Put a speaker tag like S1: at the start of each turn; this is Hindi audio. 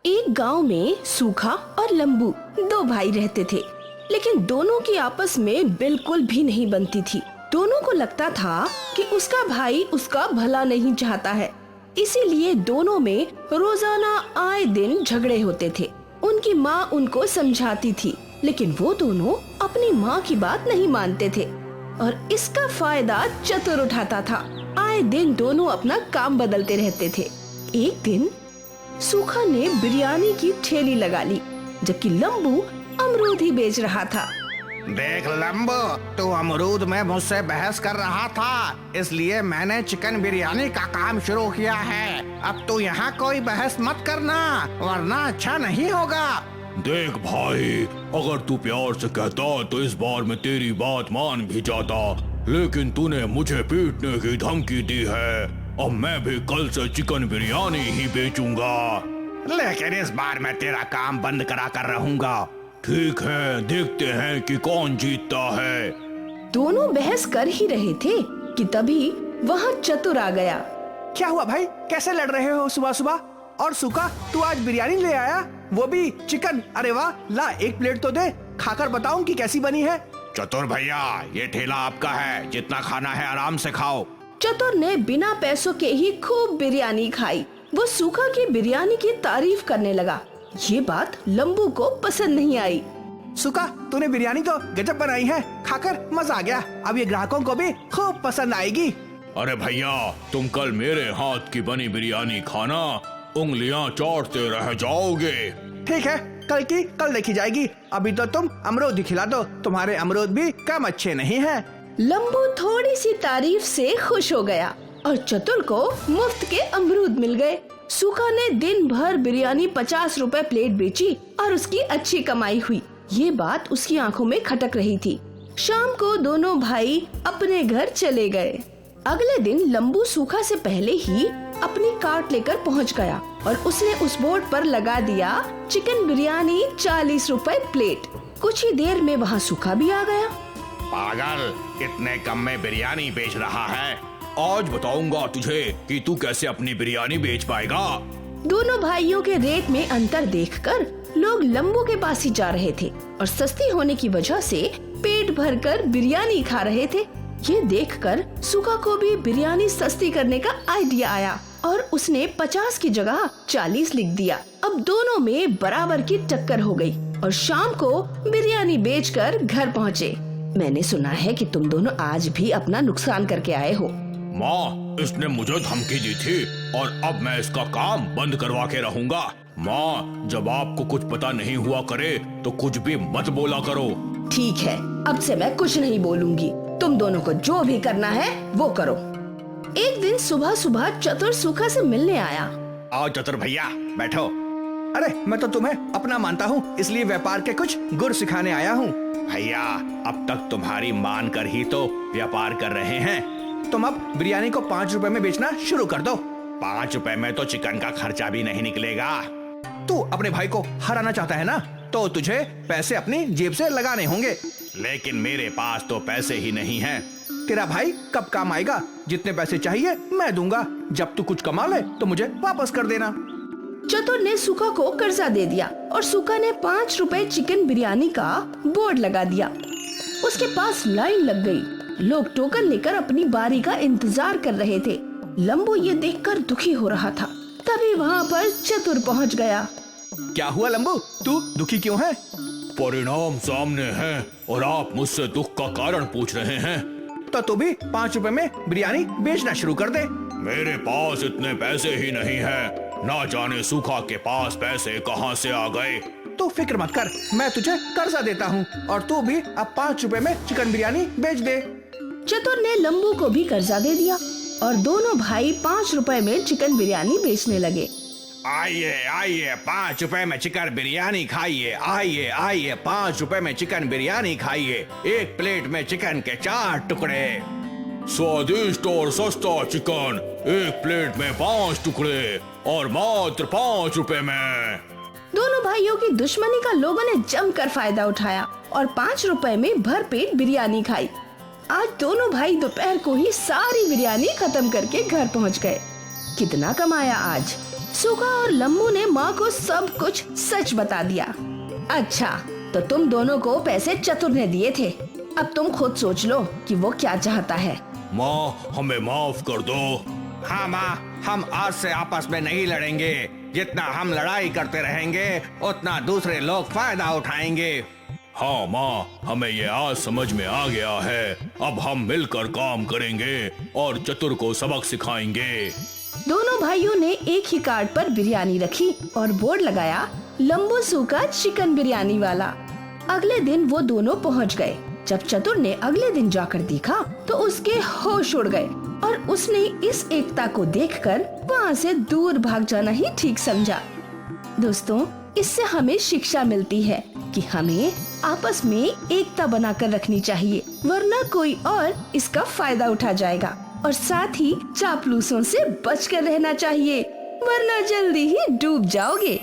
S1: एक गांव में सूखा और लंबू दो भाई रहते थे, लेकिन दोनों की आपस में बिल्कुल भी नहीं बनती थी। दोनों को लगता था कि उसका भाई उसका भला नहीं चाहता है, इसीलिए दोनों में रोजाना आए दिन झगड़े होते थे। उनकी माँ उनको समझाती थी, लेकिन वो दोनों अपनी माँ की बात नहीं मानते थे और इसका फायदा चतुर उठाता था। आए दिन दोनों अपना काम बदलते रहते थे। एक दिन सूखा ने बिरयानी की ठेली लगा ली, जबकि लंबू अमरूद ही बेच रहा था।
S2: देख लंबू, तू अमरूद में मुझसे बहस कर रहा था, इसलिए मैंने चिकन बिरयानी का काम शुरू किया है। अब तू यहाँ कोई बहस मत करना, वरना अच्छा नहीं होगा।
S3: देख भाई, अगर तू प्यार से कहता तो इस बार मैं तेरी बात मान भी जाता, लेकिन तूने मुझे पीटने की धमकी दी है। अब मैं भी कल से चिकन बिरयानी ही बेचूंगा,
S2: लेकिन इस बार मैं तेरा काम बंद करा कर रहूंगा।
S3: ठीक है, देखते हैं कि कौन जीतता है।
S1: दोनों बहस कर ही रहे थे कि तभी वहाँ चतुर आ गया।
S4: क्या हुआ भाई, कैसे लड़ रहे हो सुबह सुबह? और सूखा, तू आज बिरयानी ले आया, वो भी चिकन? अरे वाह, ला एक प्लेट तो दे, खाकर बताऊं कि कैसी बनी है।
S2: चतुर भैया, ये ठेला आपका है, जितना खाना है आराम से खाओ।
S1: चतुर ने बिना पैसों के ही खूब बिरयानी खाई। वो सूखा की बिरयानी की तारीफ करने लगा। ये बात लंबू को पसंद नहीं आई।
S4: सूखा, तूने बिरयानी तो गजब बनाई है, खाकर मजा आ गया। अब ये ग्राहकों को भी खूब पसंद आएगी।
S3: अरे भैया, तुम कल मेरे हाथ की बनी बिरयानी खाना, उंगलियां चाटते रह जाओगे।
S4: ठीक है, कल की कल देखी जाएगी। अभी तो तुम अमरूद ही खिला दो, तुम्हारे अमरूद भी कम अच्छे नहीं हैं।
S1: लंबू थोड़ी सी तारीफ से खुश हो गया और चतुर को मुफ्त के अमरूद मिल गए। सूखा ने दिन भर बिरयानी 50 रुपए प्लेट बेची और उसकी अच्छी कमाई हुई। ये बात उसकी आंखों में खटक रही थी। शाम को दोनों भाई अपने घर चले गए। अगले दिन लंबू सूखा से पहले ही अपनी कार्ट लेकर पहुंच गया और उसने उस बोर्ड पर लगा दिया चिकन बिरयानी 40 रुपए प्लेट। कुछ ही देर में वहाँ सूखा भी आ गया।
S2: पागल, इतने कम में बिरयानी बेच रहा है?
S3: आज बताऊंगा तुझे कि तू कैसे अपनी बिरयानी बेच पाएगा।
S1: दोनों भाइयों के रेट में अंतर देखकर लोग लंबू के पास ही जा रहे थे और सस्ती होने की वजह से पेट भरकर बिरयानी खा रहे थे। ये देखकर सूखा को भी बिरयानी सस्ती करने का आइडिया आया और उसने 50 की जगह 40 लिख दिया। अब दोनों में बराबर की टक्कर हो गई और शाम को बिरयानी बेचकर घर पहुँचे। मैंने सुना है कि तुम दोनों आज भी अपना नुकसान करके आए हो।
S3: माँ, इसने मुझे धमकी दी थी और अब मैं इसका काम बंद करवा के रहूंगा। माँ, जब आपको कुछ पता नहीं हुआ करे तो कुछ भी मत बोला करो।
S1: ठीक है, अब से मैं कुछ नहीं बोलूंगी। तुम दोनों को जो भी करना है वो करो। एक दिन सुबह सुबह चतुर सूखा से मिलने आया।
S2: आओ चतुर भैया, बैठो।
S4: अरे मैं तो तुम्हें अपना मानता हूँ, इसलिए व्यापार के कुछ गुर सिखाने आया हूँ।
S2: भैया, अब तक तुम्हारी मान कर ही तो व्यापार कर रहे हैं।
S4: तुम अब बिरयानी को 5 रुपए में बेचना शुरू कर दो।
S2: 5 रुपए में तो चिकन का खर्चा भी नहीं निकलेगा।
S4: तू अपने भाई को हराना चाहता है ना, तो तुझे पैसे अपनी जेब से लगाने होंगे।
S2: लेकिन मेरे पास तो पैसे ही नहीं हैं।
S4: तेरा भाई कब काम आएगा? जितने पैसे चाहिए मैं दूंगा। जब तू कुछ कमा ले तो मुझे वापस कर देना।
S1: चतुर ने सूखा को कर्जा दे दिया और सूखा ने 5 रुपए चिकन बिरयानी का बोर्ड लगा दिया। उसके पास लाइन लग गई। लोग टोकन लेकर अपनी बारी का इंतजार कर रहे थे। लंबू ये देखकर दुखी हो रहा था। तभी वहाँ पर चतुर पहुँच गया।
S4: क्या हुआ लंबू, तू दुखी क्यों है?
S3: परिणाम सामने है और आप मुझसे दुख का कारण पूछ रहे हैं।
S4: तो तू भी 5 रुपए में बिरयानी बेचना शुरू कर दे।
S3: मेरे पास इतने पैसे ही नहीं है। ना जाने सूखा के पास पैसे कहाँ से आ गए।
S4: तू फिक्र मत कर, मैं तुझे कर्जा देता हूँ और तू भी अब 5 रुपए में चिकन बिरयानी बेच दे।
S1: चतुर ने लंबू को भी कर्जा दे दिया और दोनों भाई 5 रुपए में चिकन बिरयानी बेचने लगे।
S2: आइए आइए, 5 रुपए में चिकन बिरयानी खाइए। आइए आइए, 5 रुपए में चिकन बिरयानी खाइए। एक प्लेट में चिकन के 4 टुकड़े।
S3: स्वादिष्ट और सस्ता चिकन, एक प्लेट में 5 टुकड़े और मात्र 5 रुपए में।
S1: दोनों भाइयों की दुश्मनी का लोगों ने जमकर फायदा उठाया और 5 रुपए में भरपेट बिरयानी खाई। आज दोनों भाई दोपहर को ही सारी बिरयानी खत्म करके घर पहुंच गए। कितना कमाया आज? सूखा और लम्बू ने माँ को सब कुछ सच बता दिया। अच्छा, तो तुम दोनों को पैसे चतुर ने दिए थे। अब तुम खुद सोच लो कि वो क्या चाहता है।
S3: माँ, हमें माफ कर दो।
S2: हाँ माँ, हम आज से आपस में नहीं लड़ेंगे। जितना हम लड़ाई करते रहेंगे उतना दूसरे लोग फायदा उठाएंगे।
S3: हाँ माँ, हमें ये आज समझ में आ गया है। अब हम मिलकर काम करेंगे और चतुर को सबक सिखाएंगे।
S1: दोनों भाइयों ने एक ही कार्ड पर बिरयानी रखी और बोर्ड लगाया, लंबू सूखा चिकन बिरयानी वाला। अगले दिन वो दोनों पहुंच गए। जब चतुर ने अगले दिन जाकर देखा तो उसके होश उड़ गए और उसने इस एकता को देखकर वहाँ से दूर भाग जाना ही ठीक समझा। दोस्तों, इससे हमें शिक्षा मिलती है कि हमें आपस में एकता बनाकर रखनी चाहिए, वरना कोई और इसका फायदा उठा जाएगा। और साथ ही चापलूसों से बचकर रहना चाहिए, वरना जल्दी ही डूब जाओगे।